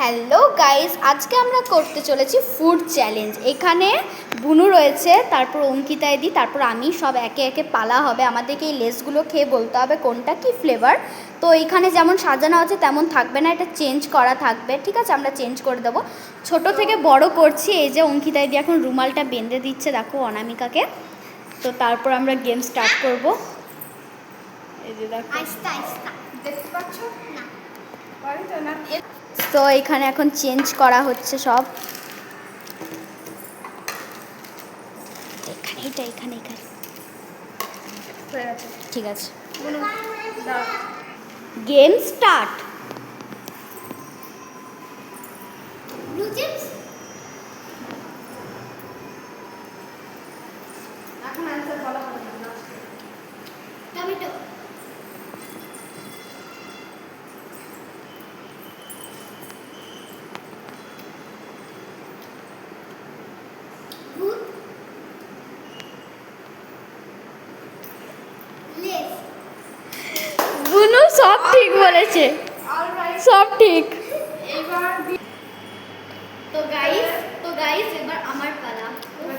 Hello guys, আজকে আমরা করতে চলেছি ফুড চ্যালেঞ্জ। এখানে বুনু রয়েছে, তারপর অঙ্কিতা দিদি, তারপর আমি, সব একে একে পালা হবে। আমাদেরকে এই লেসগুলো খেয়ে বলতে হবে কোনটা কি ফ্লেভার। তো এখানে যেমন সাজানো আছে তেমন থাকবে না, এটা চেঞ্জ করা থাকবে, ঠিক আছে? আমরা চেঞ্জ করে দেবো। ছোট থেকে বড় করছি। এই যে অঙ্কিতা দিদি এখন রুমালটা বেঁধে দিচ্ছে, দেখো, অনামিকাকে। তো তারপর আমরা গেম স্টার্ট করব। এই যে দেখো, দেখতে পাচ্ছ না? তো এখানে এখন চেঞ্জ করা হচ্ছে সব। এখানে ঠিক আছে, গেম স্টার্ট। এখন অ্যান্সার বলা হবে না। টমেটো, ভূত, লেস। বুনু সব ঠিক বলেছে, সব ঠিক। তো গাইস এবার আমার পালা।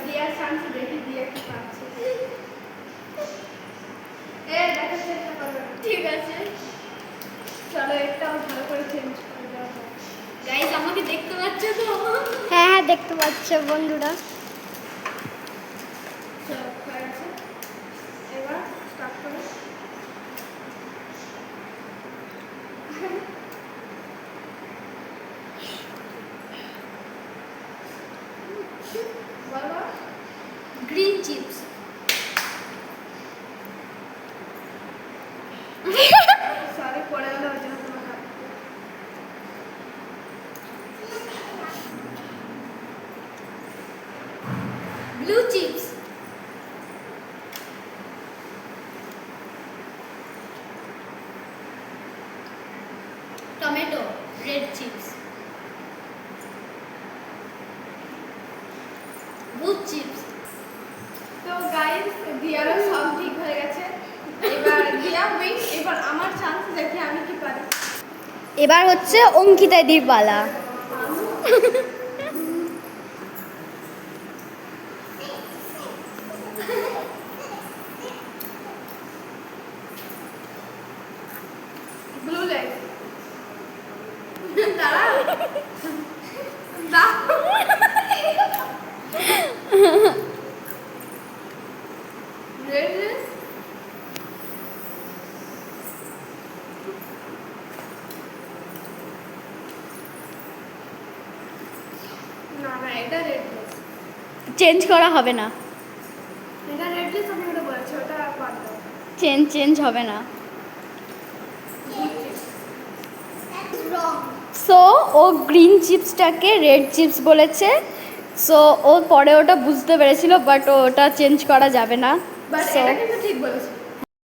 দিয়ার চান্স দেখি, দিয়ে কি পাচ্ছে। দেখার চেষ্টা করবে, ঠিক আছে, চলো একটাও ভালো করে চেঞ্জ করে দেওয়া হোক। গাইস আমাকে দেখতে পাচ্ছ তো? হ্যাঁ দেখতে পাচ্ছ বন্ধুরা। চলো হয়ে গেছে, এবার স্টার্ট করো। বলো। গ্রিন চিপস, সরি পড়ে গেল, ওই জন্য তোমাকে blue chips, tomato, red chips, ভূত চিপস। তো গাইস দিয়ারও সব ঠিক হয়ে গেছে। এবার দিয়া উইন, এবার আমার চান্স দেখি আমি কি পারি। এবার হচ্ছে অঙ্কিতা দির পালা। ব্লু লেগ, দাঁড়া দাও। রেড রেড, না না এটা রেড লেস, চেঞ্জ করা হবে না, এটা রেড লেস আমি ওটা বলেছি, ওটা বাদ দাও। চেঞ্জ হবে না। রং। সো ও গ্রিন চিপসটাকে রেড চিপস বলেছে। সো ও পরে ওটা বুঝতে পেরেছিল, বাট ওটা চেঞ্জ করা যাবে না। বাট সো এটা কিন্তু ঠিক বলেছি।